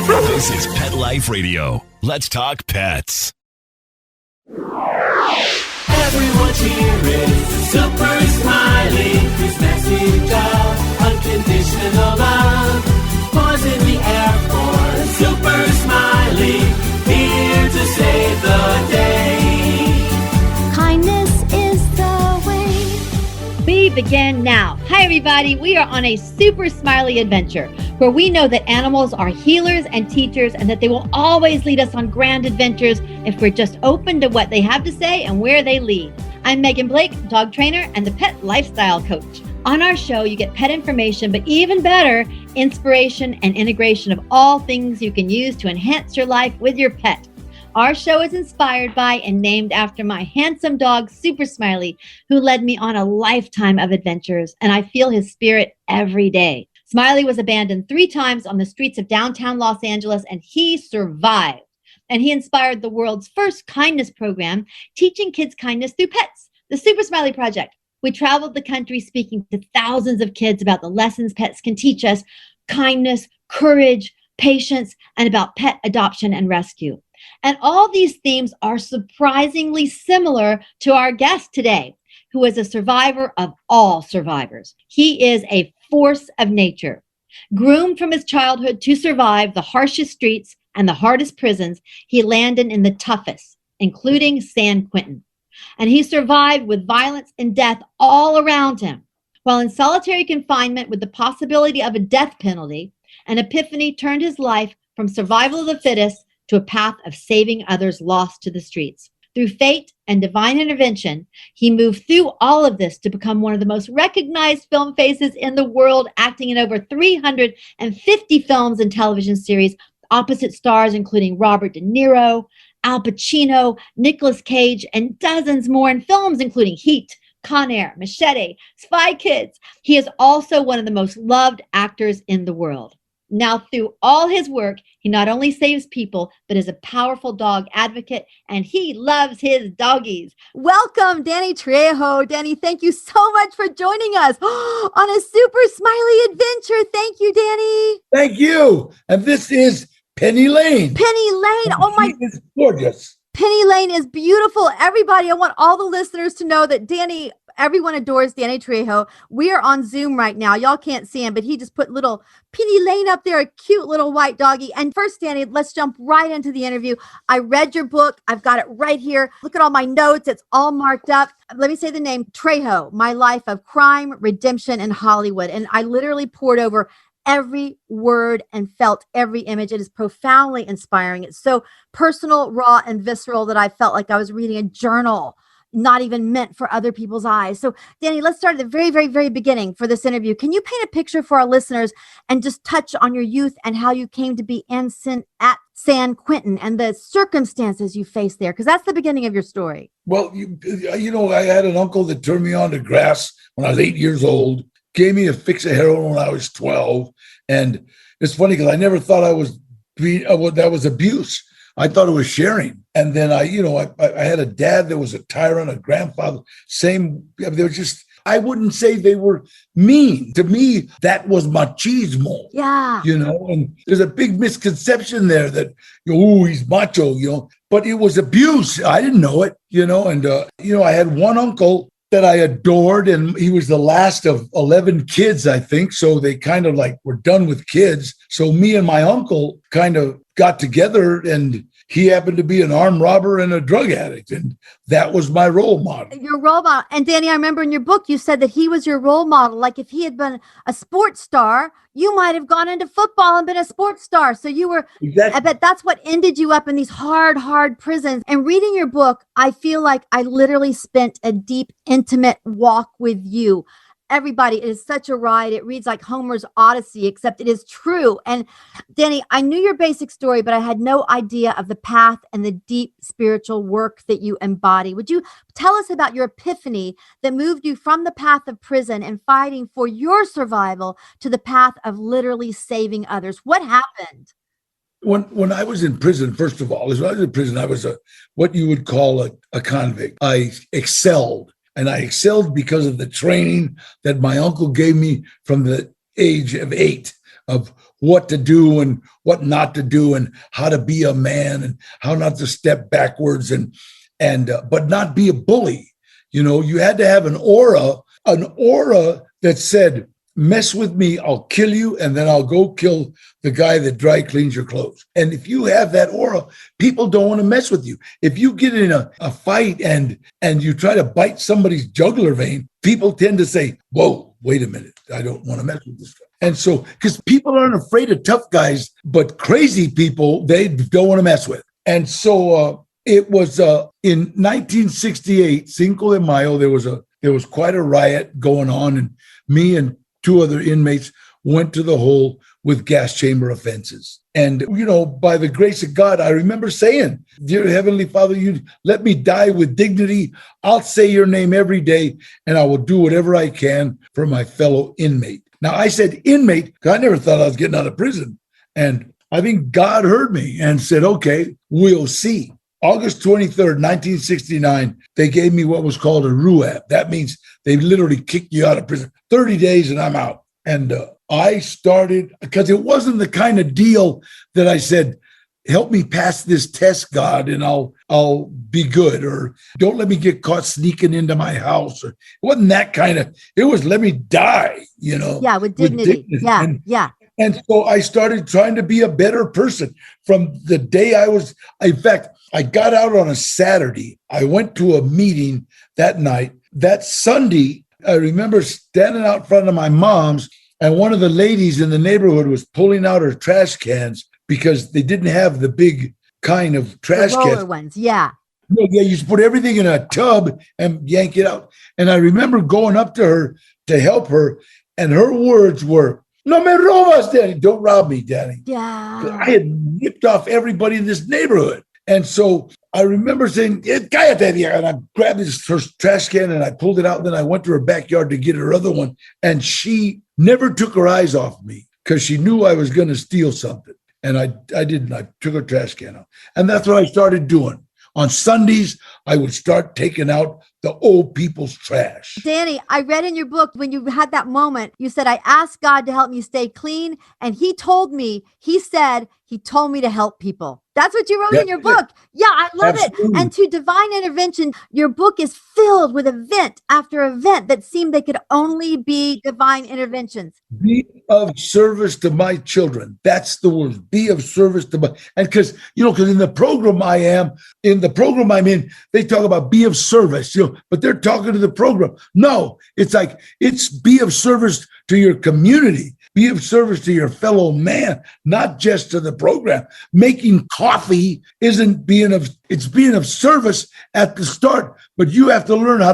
This is Pet Life Radio. Let's talk pets. Everyone's here is Super Smiley. His message of unconditional love. Paws in the air for Super Smiley. Here to save the day. Kindness is the way. We begin now. Hi, everybody. We are on a Super Smiley adventure where we know that animals are healers and teachers and that they will always lead us on grand adventures if we're just open to what they have to say and where they lead. I'm Megan Blake, dog trainer and the pet lifestyle coach. On our show, you get pet information, but even better, inspiration and integration of all things you can use to enhance your life with your pet. Our show is inspired by and named after my handsome dog, Super Smiley, who led me on a lifetime of adventures, and I feel his spirit every day. Smiley was abandoned 3 times on the streets of downtown Los Angeles, and he survived. And he inspired the world's first kindness program, teaching kids kindness through pets, the Super Smiley Project. We traveled the country speaking to thousands of kids about the lessons pets can teach us, kindness, courage, patience, and about pet adoption and rescue. And all these themes are surprisingly similar to our guest today, who is a survivor of all survivors. He is a force of nature. Groomed from his childhood to survive the harshest streets and the hardest prisons, he landed in the toughest, including San Quentin. And he survived with violence and death all around him. While in solitary confinement with the possibility of a death penalty, an epiphany turned his life from survival of the fittest to a path of saving others lost to the streets. Through fate and divine intervention, he moved through all of this to become one of the most recognized film faces in the world, acting in over 350 films and television series, opposite stars including Robert De Niro, Al Pacino, Nicolas Cage, and dozens more in films including Heat, Con Air, Machete, Spy Kids. He is also one of the most loved actors in the world. Now, through all his work, he not only saves people, but is a powerful dog advocate, and he loves his doggies. Welcome, Danny Trejo. Danny, thank you so much for joining us on a Super Smiley adventure. Thank you, Danny. Thank you. And this is Penny Lane. Penny Lane. Oh, my. It's gorgeous. Penny Lane is beautiful. Everybody, I want all the listeners to know that Danny, everyone adores Danny Trejo. We are on Zoom right now. Y'all can't see him, but he just put little Penny Lane up there, a cute little white doggie. And first, Danny, let's jump right into the interview. I read your book. I've got it right here. Look at all my notes. It's all marked up. Let me say the name, Trejo, My Life of Crime, Redemption, and Hollywood. And I literally poured over every word and felt every image. It is profoundly inspiring. It's so personal, raw, and visceral that I felt like I was reading a journal, not even meant for other people's eyes. So, Danny, let's start at the very, very, very beginning for this interview. Can you paint a picture for our listeners and just touch on your youth and how you came to be ensign at San Quentin and the circumstances you faced there? Because that's the beginning of your story. Well, you know, I had an uncle that turned me on to grass when I was 8 years old, gave me a fix of heroin when I was 12. And it's funny because I never thought that was abuse. I thought it was sharing. And then I had a dad that was a tyrant, a grandfather, they were just, I wouldn't say they were mean. To me, that was machismo. Yeah. You know, and there's a big misconception there that, he's macho, but it was abuse. I didn't know it, and, I had one uncle that I adored, and he was the last of 11 kids, I think. So they kind of like were done with kids. So me and my uncle kind of got together, and he happened to be an armed robber and a drug addict. And that was my role model. Your role model. And Danny, I remember in your book, you said that he was your role model. Like if he had been a sports star, you might have gone into football and been a sports star. So you were, exactly. I bet that's what ended you up in these hard prisons. And reading your book, I feel like I literally spent a deep, intimate walk with you. Everybody, it is such a ride. It reads like Homer's Odyssey, except it is true. And Danny, I knew your basic story, but I had no idea of the path and the deep spiritual work that you embody. Would you tell us about your epiphany that moved you from the path of prison and fighting for your survival to the path of literally saving others? What happened? When I was in prison, first of all, when I was in prison, I was what you would call a convict. I excelled. And I excelled because of the training that my uncle gave me from the age of 8. of what to do and what not to do and how to be a man and how not to step backwards and but not be a bully. You know, you had to have an aura that said, mess with me, I'll kill you, and then I'll go kill the guy that dry cleans your clothes. And if you have that aura, people don't want to mess with you. If you get in a fight and you try to bite somebody's jugular vein, people tend to say, whoa, wait a minute, I don't want to mess with this guy. And so, because people aren't afraid of tough guys, but crazy people, they don't want to mess with. And so it was in 1968, Cinco de Mayo, there was quite a riot going on, and me and 2 other inmates went to the hole with gas chamber offenses. And, you know, by the grace of God, I remember saying, dear Heavenly Father, you let me die with dignity. I'll say your name every day, and I will do whatever I can for my fellow inmate. Now, I said inmate because I never thought I was getting out of prison. And I think God heard me and said, okay, we'll see. August 23rd, 1969, they gave me what was called a RUAP. That means they literally kicked you out of prison. 30 days and I'm out. And I started, because it wasn't the kind of deal that I said, help me pass this test, God, and I'll be good, or don't let me get caught sneaking into my house. Or it wasn't that kind of, it was let me die, you know. Yeah, with dignity. Yeah. And so I started trying to be a better person from the day in fact, I got out on a Saturday. I went to a meeting that night. That Sunday, I remember standing out front of my mom's, and one of the ladies in the neighborhood was pulling out her trash cans because they didn't have the big kind of trash the roller cans. Ones, yeah. Yeah, you just put everything in a tub and yank it out. And I remember going up to her to help her, and her words were, "No me robas, Danny. Don't rob me, Danny." Yeah. I had ripped off everybody in this neighborhood. And so I remember saying, "Cállate, vieja," and I grabbed her trash can and I pulled it out. And then I went to her backyard to get her other one. And she never took her eyes off me because she knew I was going to steal something. And I didn't. I took her trash can out. And that's what I started doing. On Sundays, I would start taking out the old people's trash. Danny, I read in your book when you had that moment, you said, I asked God to help me stay clean. And he told me to help people. That's what you wrote in your book. Yeah, I love Absolutely. it. And to divine intervention, your book is filled with event after event that seemed they could only be divine interventions. Be of service to my children. That's the word. Be of service to my, and because in the program I'm in, they talk about be of service, but they're talking to the program. No, it's be of service to your community. Be of service to your fellow man, not just to the program. Making coffee isn't it's being of service at the start, but you have to learn how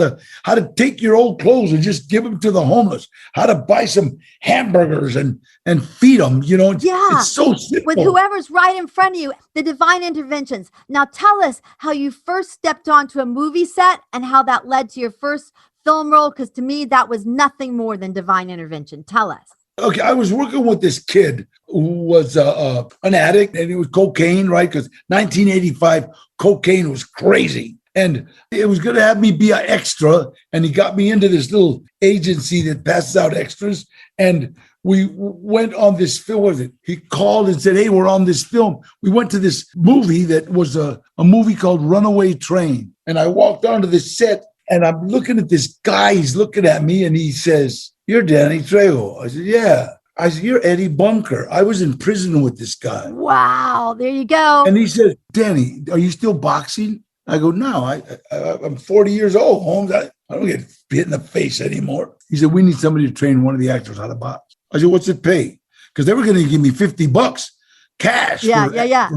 to take your old clothes and just give them to the homeless, how to buy some hamburgers and feed them, It's so simple. With whoever's right in front of you, the divine interventions. Now tell us how you first stepped onto a movie set and how that led to your first film role, because to me, that was nothing more than divine intervention. Tell us. Okay, I was working with this kid who was an addict, and it was cocaine, right? Because 1985, cocaine was crazy. And it was going to have me be an extra, and he got me into this little agency that passes out extras. And we went on this film. He called and said, "Hey, we're on this film." We went to this movie that was a movie called Runaway Train. And I walked onto the set, and I'm looking at this guy. He's looking at me, and he says, "You're Danny Trejo." I said, "Yeah." I said, "You're Eddie Bunker. I was in prison with this guy." Wow, there you go. And he says, "Danny, are you still boxing?" I go, "No, I'm 40 years old, Holmes. I don't get hit in the face anymore." He said, "We need somebody to train one of the actors how to box." I said, "What's it pay?" Because they were going to give me $50 cash. Yeah.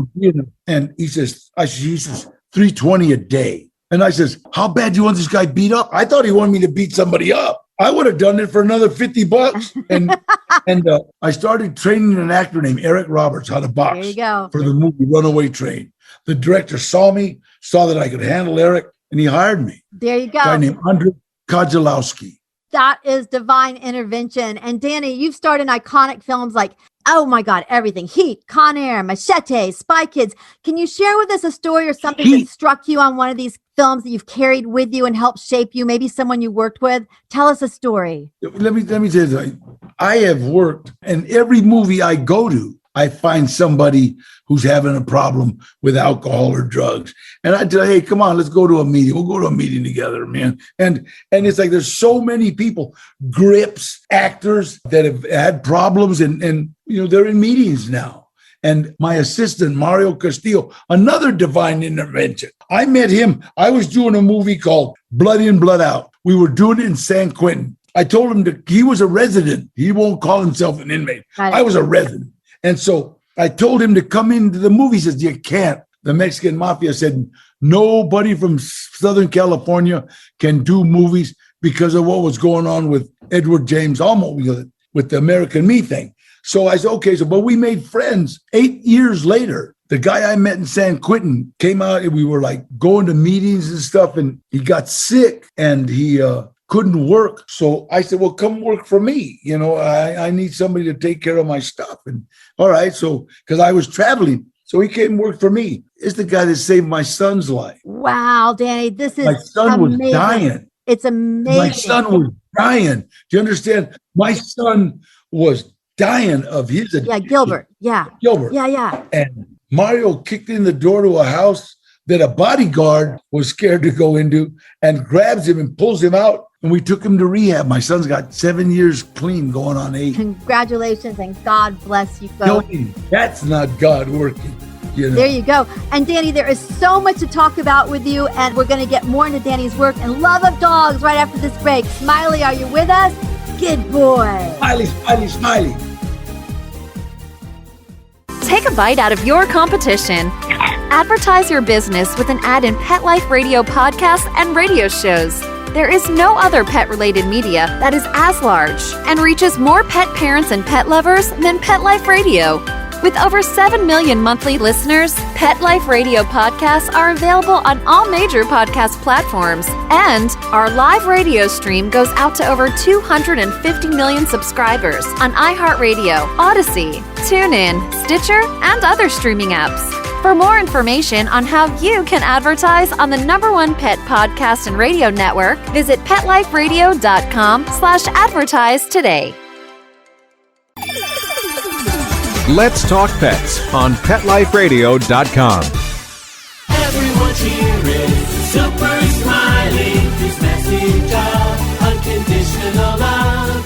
And he says, $320 a day. And I says, "How bad do you want this guy beat up?" I thought he wanted me to beat somebody up. I would have done it for another $50. And I started training an actor named Eric Roberts how to box. There you go. For the movie Runaway Train. The director saw that I could handle Eric, and he hired me. There you go. A guy named Andrei Kozlowski. That is divine intervention. And Danny, you've starred in iconic films like Oh my God, everything. Heat, Con Air, Machete, Spy Kids. Can you share with us a story or something that struck you on one of these films that you've carried with you and helped shape you? Maybe someone you worked with? Tell us a story. Let me tell you something. I have worked, and every movie I go to, I find somebody who's having a problem with alcohol or drugs. And I tell, hey, come on, let's go to a meeting. We'll go to a meeting together, man. And it's like there's so many people, grips, actors that have had problems and they're in meetings now. And my assistant, Mario Castillo, another divine intervention. I met him. I was doing a movie called Blood In, Blood Out. We were doing it in San Quentin. I told him that he was a resident. He won't call himself an inmate. I was a resident. And so I told him to come into the movie. He says, you can't. The Mexican mafia said, nobody from Southern California can do movies because of what was going on with Edward James Olmos with the American Me thing. So I said, okay, but we made friends. 8 years later, the guy I met in San Quentin came out and we were like going to meetings and stuff, and he got sick and he couldn't work. So I said, well, come work for me. I need somebody to take care of my stuff. And all right. So, because I was traveling. So he came and worked for me. It's the guy that saved my son's life. Wow, Danny, this is my son amazing. Was dying. It's amazing. My son was dying. Do you understand? My son was dying of his addiction. Yeah, Gilbert. Yeah. Gilbert. Yeah. And Mario kicked in the door to a house that a bodyguard was scared to go into and grabs him and pulls him out. And we took him to rehab. My son's got 7 years clean, going on 8. Congratulations, and God bless you both. No, that's not God working. There you go. And Danny, there is so much to talk about with you, and we're going to get more into Danny's work and love of dogs right after this break. Smiley, are you with us? Good boy. Smiley, Smiley, Smiley. Take a bite out of your competition. Advertise your business with an ad in Pet Life Radio podcasts and radio shows. There is no other pet-related media that is as large and reaches more pet parents and pet lovers than Pet Life Radio. With over 7 million monthly listeners, Pet Life Radio podcasts are available on all major podcast platforms, and our live radio stream goes out to over 250 million subscribers on iHeartRadio, Odyssey, TuneIn, Stitcher, and other streaming apps. For more information on how you can advertise on the #1 pet podcast and radio network, visit PetLifeRadio.com/advertise today. Let's Talk Pets on PetLifeRadio.com. Everyone cheering, Super Smiley, his message of unconditional love.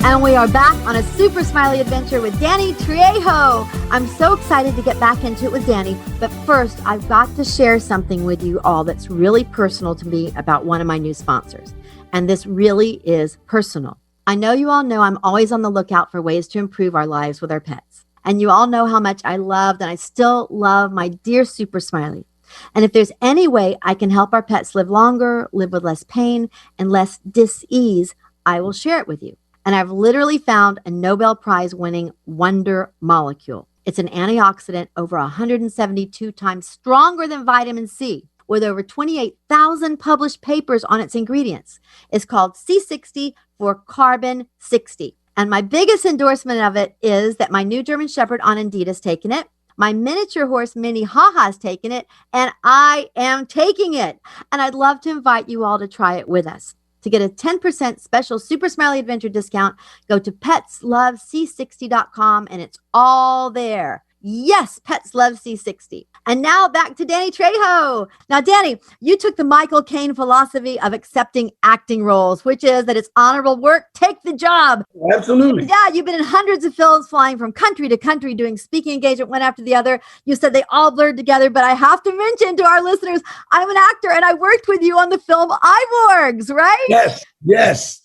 And we are back on a Super Smiley adventure with Danny Trejo. I'm so excited to get back into it with Danny, but first I've got to share something with you all that's really personal to me about one of my new sponsors. And this really is personal. I know you all know I'm always on the lookout for ways to improve our lives with our pets. And you all know how much I loved and I still love my dear Super Smiley. And if there's any way I can help our pets live longer, live with less pain and less dis-ease, I will share it with you. And I've literally found a Nobel Prize winning wonder molecule. It's an antioxidant over 172 times stronger than vitamin C, with over 28,000 published papers on its ingredients. It's called C60 for Carbon 60. And my biggest endorsement of it is that my new German Shepherd Anandita has taken it. My miniature horse, Minnie Haha, has taken it, and I am taking it. And I'd love to invite you all to try it with us. To get a 10% special Super Smiley Adventure discount, go to petslovec60.com and it's all there. Yes, Pets Love C60. And now back to Danny Trejo. Now, Danny, you took the Michael Caine philosophy of accepting acting roles, which is that it's honorable work. Take the job. Absolutely. Yeah, you've been in hundreds of films, flying from country to country, doing speaking engagement one after the other. You said they all blurred together, but I have to mention to our listeners, I'm an actor and I worked with you on the film Iborgs, right? Yes,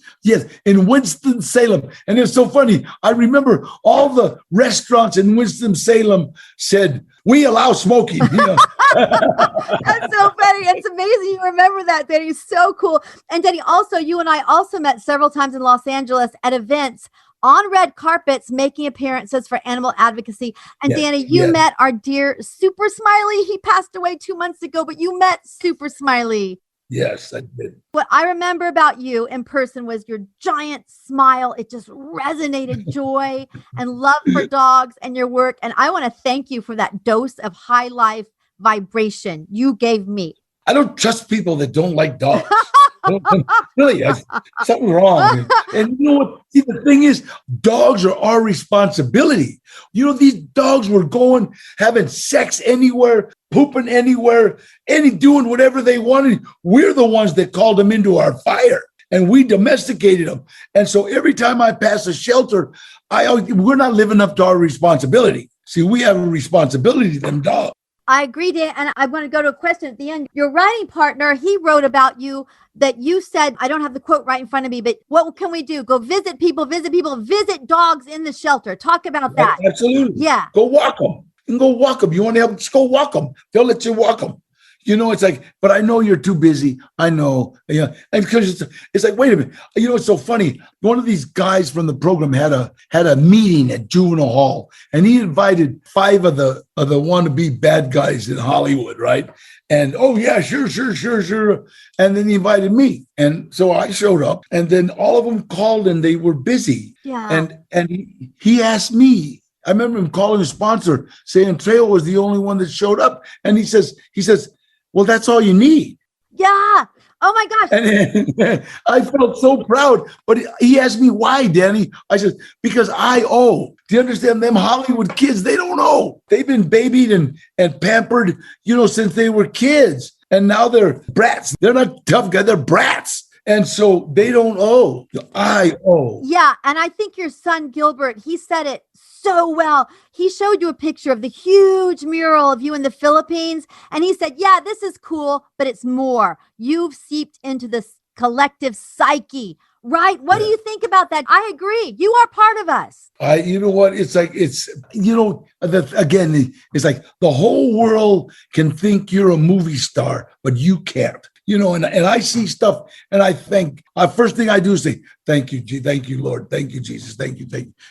in Winston-Salem. And it's so funny. I remember all the restaurants in Winston-Salem said, we allow smoking. You know? That's so funny. It's amazing you remember that, Danny. So cool. And Danny, also, you and I also met several times in Los Angeles at events on red carpets, making appearances for animal advocacy. And Danny, you met our dear Super Smiley. He passed away 2 months ago, but you met Super Smiley. Yes, I did. What I remember about you in person was your giant smile. It just resonated joy and love for dogs and your work. And I want to thank you for that dose of high life vibration you gave me. I don't trust people that don't like dogs. Really, something wrong. And you know what? See, the thing is, dogs are our responsibility. You know, these dogs were going, having sex anywhere, pooping anywhere, doing whatever they wanted. We're the ones that called them into our fire, and we domesticated them. And so every time I pass a shelter, we're not living up to our responsibility. See, we have a responsibility to them dogs. I agree, Dan. And I want to go to a question at the end. Your writing partner, he wrote about you that you said, I don't have the quote right in front of me, but what can we do? Go visit visit dogs in the shelter. Talk about that. Absolutely. Yeah. Go walk them. You can go walk them. You want to help? Just go walk them. They'll let you walk them. You know, it's like, but I know you're too busy. I know. Yeah. And because it's like, wait a minute. You know, it's so funny. One of these guys from the program had a meeting at Juvenile Hall, and he invited 5 of the wannabe bad guys in Hollywood, right? And oh yeah, sure. And then he invited me. And so I showed up, and then all of them called and they were busy. Yeah. And he asked me. I remember him calling his sponsor saying Trejo was the only one that showed up. And he says, well, that's all you need. Yeah. Oh my gosh. And I felt so proud. But he asked me why, Danny. I said, because I owe. Do you understand? Them Hollywood kids, they don't owe. They've been babied and pampered, you know, since they were kids. And now they're brats. They're not tough guys. They're brats. And so they don't owe. I owe. Yeah. And I think your son, Gilbert, he said it so well. He showed you a picture of the huge mural of you in the Philippines. And he said, yeah, this is cool, but it's more. You've seeped into this collective psyche, right? What do you think about that? I agree. You are part of us. You know what? It's like, again, it's like the whole world can think you're a movie star, but you can't. You know, and I see stuff and I think, first thing I do is say, thank you, Lord. Thank you, Jesus. Thank you.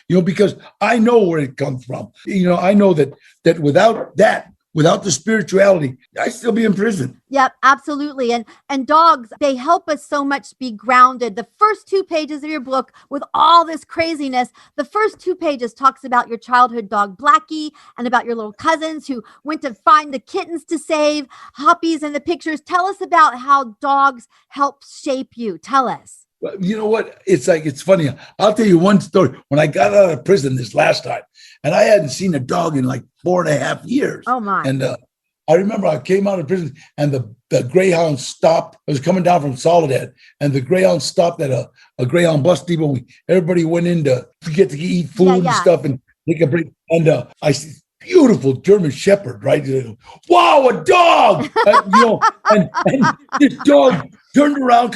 You know, because I know where it comes from. You know, I know that without the spirituality, I'd still be in prison. Yep, absolutely. And dogs, they help us so much be grounded. The first 2 pages of your book, with all this craziness, the first 2 pages talks about your childhood dog, Blackie, and about your little cousins who went to find the kittens to save, Huppies in the pictures. Tell us about how dogs help shape you. Tell us. You know what? It's funny. I'll tell you one story. When I got out of prison this last time, and I hadn't seen a dog in like 4.5 years. Oh my. And I remember I came out of prison and the Greyhound stopped. I was coming down from Soledad, and the Greyhound stopped at a Greyhound bus depot. Everybody went in to get to eat food and stuff and take a break. And I see beautiful German Shepherd, right? Wow, a dog! You know, and this dog turned around,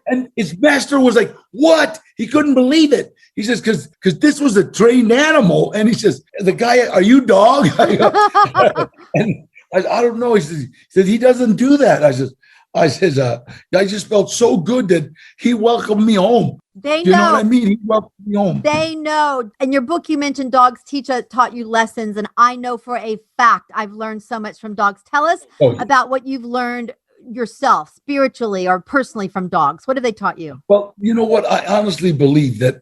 and his master was like, "What?" He couldn't believe it. He says, "Because this was a trained animal." And he says, "The guy, are you dog?" And I don't know. He says he doesn't do that. I just felt so good that he welcomed me home. They know. You know what I know. mean? He welcomed me home. They know. In your book, you mentioned dogs taught you lessons. And I know for a fact, I've learned so much from dogs. Tell us about what you've learned yourself, spiritually or personally, from dogs. What have they taught you? Well, you know what? I honestly believe that,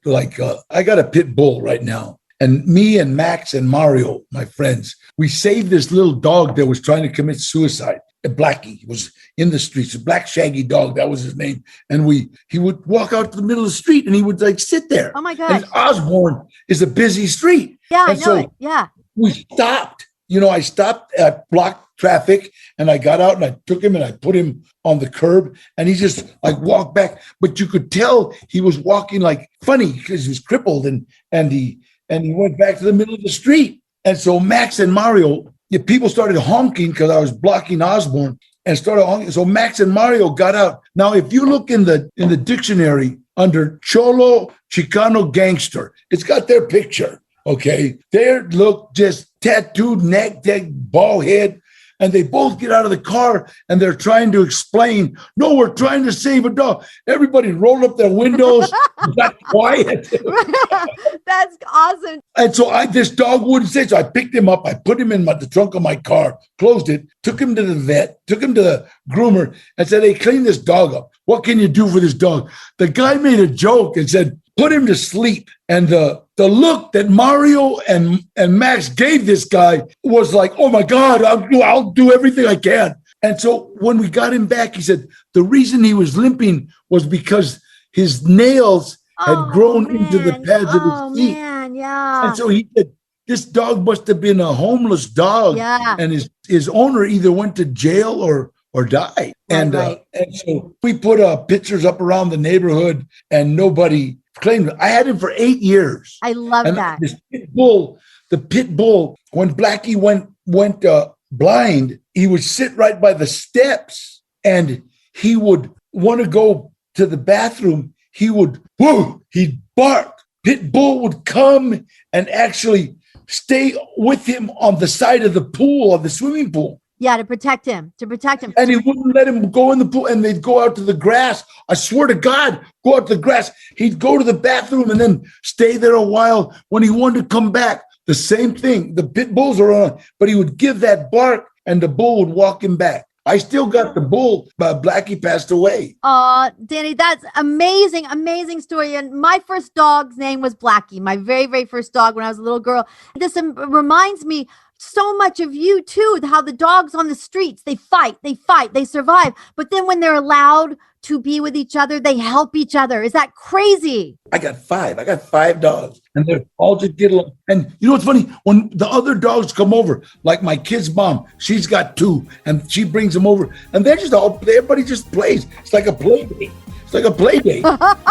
I got a pit bull right now. And me and Max and Mario, my friends, we saved this little dog that was trying to commit suicide. Blackie was in the streets, a black shaggy dog, that was his name. And he would walk out to the middle of the street and he would sit there. Oh my gosh. And Osborne is a busy street. Yeah, and I know so it. Yeah. We stopped. You know, I stopped at blocked traffic and I got out and I took him and I put him on the curb and he just walked back. But you could tell he was walking funny because he was crippled and he went back to the middle of the street. And so Max and Mario, people started honking because I was blocking Osborne and started honking. So Max and Mario got out. Now, if you look in the dictionary under Cholo Chicano Gangster, it's got their picture. Okay. They look just tattooed neck, bald head. And they both get out of the car and they're trying to explain, no, we're trying to save a dog. Everybody rolled up their windows, got quiet. That's awesome. And so this dog wouldn't say, so I picked him up, I put him in the trunk of my car, closed it, took him to the vet, took him to the groomer and said, hey, clean this dog up. What can you do for this dog? The guy made a joke and said, put him to sleep. And the look that Mario and Max gave this guy was like, oh my God, I'll do everything I can. And so when we got him back, he said the reason he was limping was because his nails had grown into the pads of his feet. Man, yeah. And so he said, this dog must have been a homeless dog. Yeah. And his owner either went to jail or died. And so we put pictures up around the neighborhood and nobody claimed it. I had him for 8 years. I love that. This the pit bull, when Blackie went blind, he would sit right by the steps and he would want to go to the bathroom. He'd bark. Pit bull would come and actually stay with him on the side of the pool, of the swimming pool. Yeah, to protect him. And he wouldn't let him go in the pool, and they'd go out to the grass. I swear to God, go out to the grass. He'd go to the bathroom and then stay there a while. When he wanted to come back, the same thing. The pit bulls are on, but he would give that bark, and the bull would walk him back. I still got the bull, but Blackie passed away. Danny, that's amazing, amazing story. And my first dog's name was Blackie, my very, very first dog when I was a little girl. This reminds me so much of you too, how the dogs on the streets, they fight, they survive. But then when they're allowed to be with each other, they help each other. Is that crazy? I got 5 dogs and they're all just get along. And you know what's funny? When the other dogs come over, like my kid's mom, she's got 2 and she brings them over and they're just everybody just plays. It's like a play date. It's like a play date.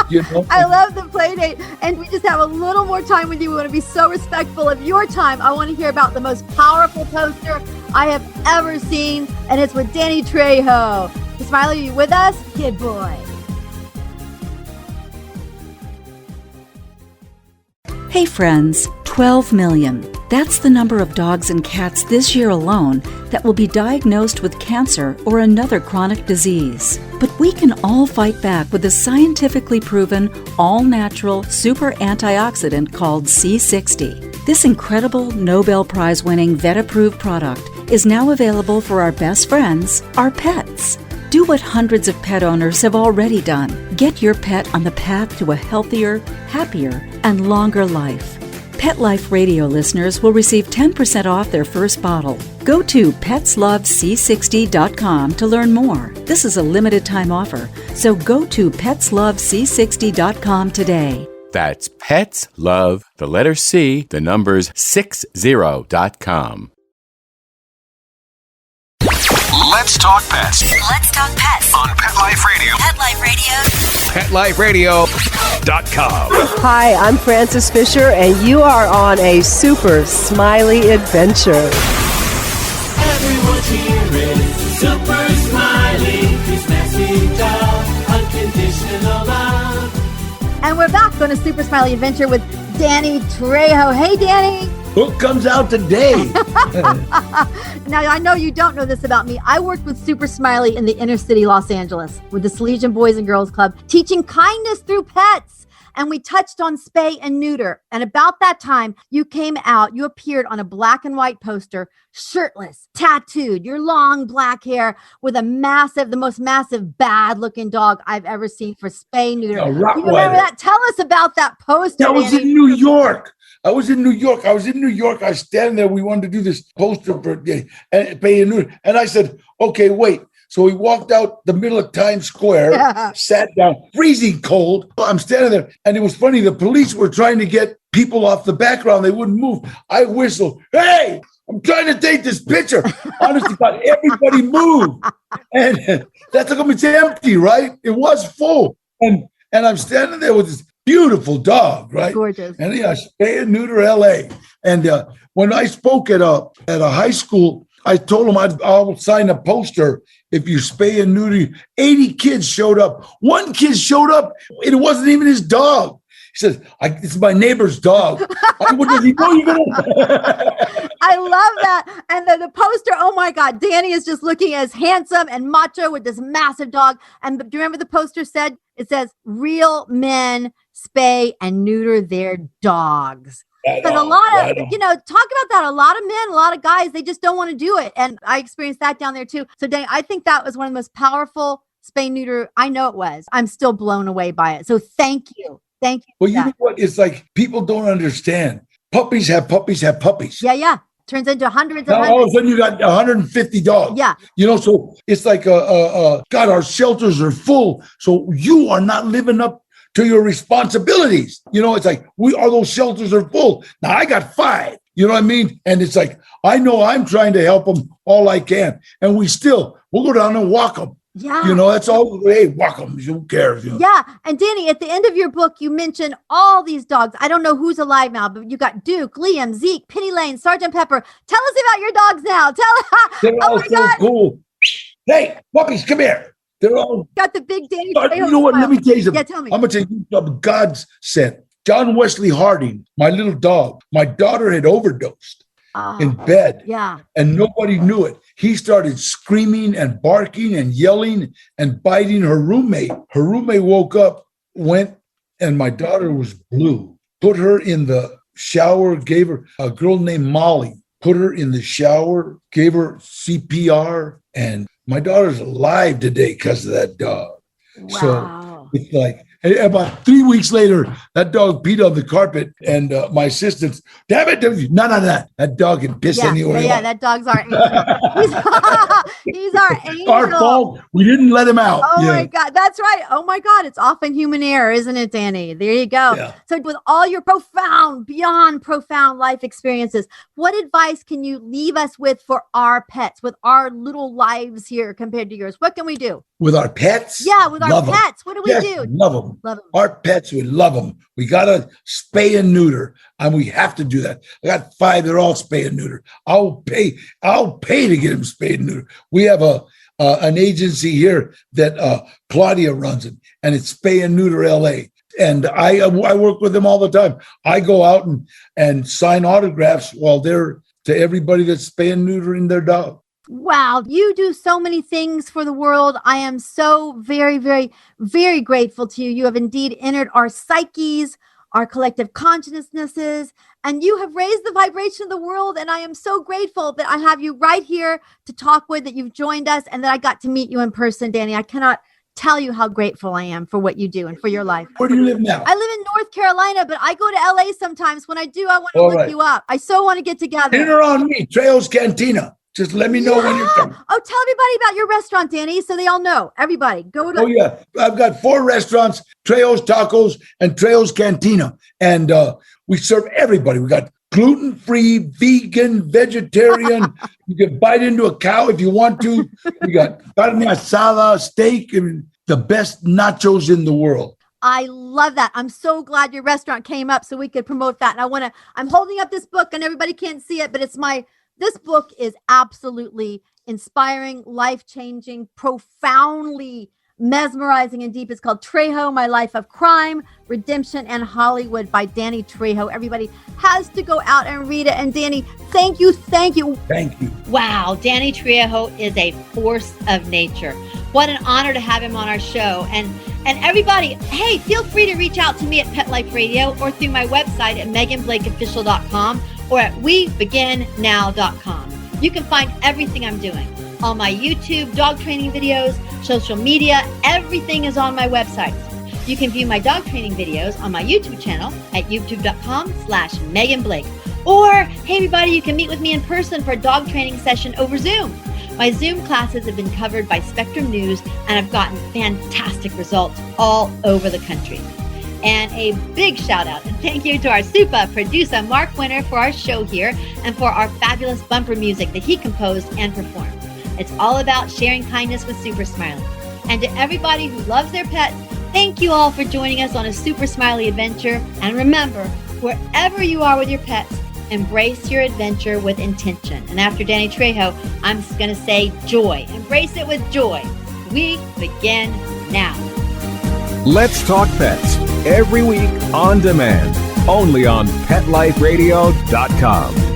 You know? I love the play date. And we just have a little more time with you. We want to be so respectful of your time. I want to hear about the most powerful poster I have ever seen. And it's with Danny Trejo. Smiley, are you with us? Kid boy. Hey friends, 12 million. That's the number of dogs and cats this year alone that will be diagnosed with cancer or another chronic disease. But we can all fight back with a scientifically proven, all-natural super antioxidant called C60. This incredible Nobel Prize-winning vet-approved product is now available for our best friends, our pets. Do what hundreds of pet owners have already done. Get your pet on the path to a healthier, happier, and longer life. Pet Life Radio listeners will receive 10% off their first bottle. Go to petslovec60.com to learn more. This is a limited time offer, so go to petslovec60.com today. That's petslove, the letter C, the numbers 60.com. Let's talk pets. Let's talk pets On Pet Life Radio. Pet Life Radio. PetLifeRadio.com. Hi, I'm Frances Fisher, and you are on a super smiley adventure. Everyone's here is Super Smiley. His message of unconditional love. And we're back on a Super Smiley adventure with Danny Trejo. Hey, Danny. Book comes out today. Now, I know you don't know this about me. I worked with Super Smiley in the inner city Los Angeles with the Salesian Boys and Girls Club, teaching kindness through pets. And we touched on spay and neuter. And about that time, you appeared on a black and white poster, shirtless, tattooed, your long black hair with the most massive, bad-looking dog I've ever seen for spay neuter. You remember that? Tell us about that poster. That was in New York. I was in New York. I was standing there. We wanted to do this poster for pay and neuter. And I said, okay, wait. So we walked out the middle of Times Square, sat down, freezing cold. I'm standing there. And it was funny. The police were trying to get people off the background. They wouldn't move. I whistled, hey, I'm trying to take this picture. Honestly, God, everybody moved. And that's like, it's empty, right? It was full. And I'm standing there with this beautiful dog, right? Gorgeous. And spay and neuter LA. And when I spoke at a high school, I told them I'll sign a poster if you spay and neuter. 80 kids showed up. One kid showed up. It wasn't even his dog. He says, it's my neighbor's dog. Does he know you're gonna? I love that. And the poster, oh my God, Danny is just looking as handsome and macho with this massive dog. And do you remember the poster said? It says, real men spay and neuter their dogs. Because a lot of, talk about that. A lot of men, a lot of guys, they just don't want to do it. And I experienced that down there too. So Danny, I think that was one of the most powerful spay neuter. I know it was. I'm still blown away by it. So thank you. Thank you. Well, you know what? It's like people don't understand. Puppies have puppies have puppies. Yeah. Turns into hundreds now, and all of a sudden you got 150 dogs. Yeah. So it's like, God, our shelters are full. So you are not living up to your responsibilities. It's like those shelters are full. Now I got 5. You know what I mean? And it's like, I know I'm trying to help them all I can. And we'll go down and walk them. Yeah. That's all. Hey, walk them. Who cares? Yeah. And Danny, at the end of your book, you mentioned all these dogs. I don't know who's alive now, but you got Duke, Liam, Zeke, Penny Lane, Sergeant Pepper. Tell us about your dogs now. They're all so cool. Hey, puppies, come here. They're all got the big Danny. You know what? Let me tell you something. Yeah, tell me. I'm going to tell you something God's sent. John Wesley Harding, my little dog, my daughter had overdosed in bed. Yeah. And nobody knew it. He started screaming and barking and yelling and biting her roommate. Her roommate woke up, and my daughter was blue. Put her in the shower, gave her a girl named Molly, put her in the shower, gave her CPR, and my daughter's alive today because of that dog. Wow. So it's like, about 3 weeks later, that dog peed on the carpet, and my assistants, damn it, no, that dog can piss anywhere. Yeah, that dog's our angel. He's our angel. Our fault. We didn't let him out. Oh my God, that's right. Oh my God, it's often human error, isn't it, Danny? There you go. Yeah. So with all your beyond profound life experiences, what advice can you leave us with for our pets, with our little lives here compared to yours? What can we do? With our pets? Yeah, with our pets. What do we do? Love them. Our pets, we love them. We got to spay and neuter, and we have to do that. I got 5, they're all spay and neuter. I'll pay to get them spayed and neuter. We have an agency here that Claudia runs it, and it's Spay and Neuter LA. And I work with them all the time. I go out and sign autographs while they're to everybody that's spay and neutering their dog. Wow, you do so many things for the world. I am so very, very, very grateful to you. You have indeed entered our psyches, our collective consciousnesses, and you have raised the vibration of the world. And I am so grateful that I have you right here to talk with, that you've joined us, and that I got to meet you in person, Danny. I cannot tell you how grateful I am for what you do and for your life. Where do you live now? I live in North Carolina, but I go to LA sometimes. When I do, I want to look you up. I so want to get together. Dinner on me, Trejo's Cantina. Just let me know when you're coming. Oh, tell everybody about your restaurant, Danny, so they all know. Everybody, go to. Oh, yeah. I've got 4 restaurants, Trejo's Tacos and Trejo's Cantina. And we serve everybody. We got gluten-free, vegan, vegetarian. You can bite into a cow if you want to. We got carne asada, steak, and the best nachos in the world. I love that. I'm so glad your restaurant came up so we could promote that. And I'm holding up this book, and everybody can't see it, but this book is absolutely inspiring, life-changing, profoundly mesmerizing and deep. It's called Trejo, My Life of Crime, Redemption, and Hollywood by Danny Trejo. Everybody has to go out and read it. And Danny, thank you. Thank you. Wow, Danny Trejo is a force of nature. What an honor to have him on our show. And everybody, hey, feel free to reach out to me at Pet Life Radio or through my website at meganblakeofficial.com or at webeginnow.com. You can find everything I'm doing on my YouTube, dog training videos, social media. Everything is on my website. You can view my dog training videos on my YouTube channel at youtube.com/meganblake. Or, hey everybody, you can meet with me in person for a dog training session over Zoom. My Zoom classes have been covered by Spectrum News, and I've gotten fantastic results all over the country. And a big shout out and thank you to our super producer, Mark Winter, for our show here and for our fabulous bumper music that he composed and performed. It's all about sharing kindness with Super Smiley. And to everybody who loves their pets, thank you all for joining us on a Super Smiley adventure. And remember, wherever you are with your pets, embrace your adventure with intention. And after Danny Trejo, I'm just going to say joy. Embrace it with joy. We begin now. Let's Talk Pets, every week on demand, only on PetLifeRadio.com.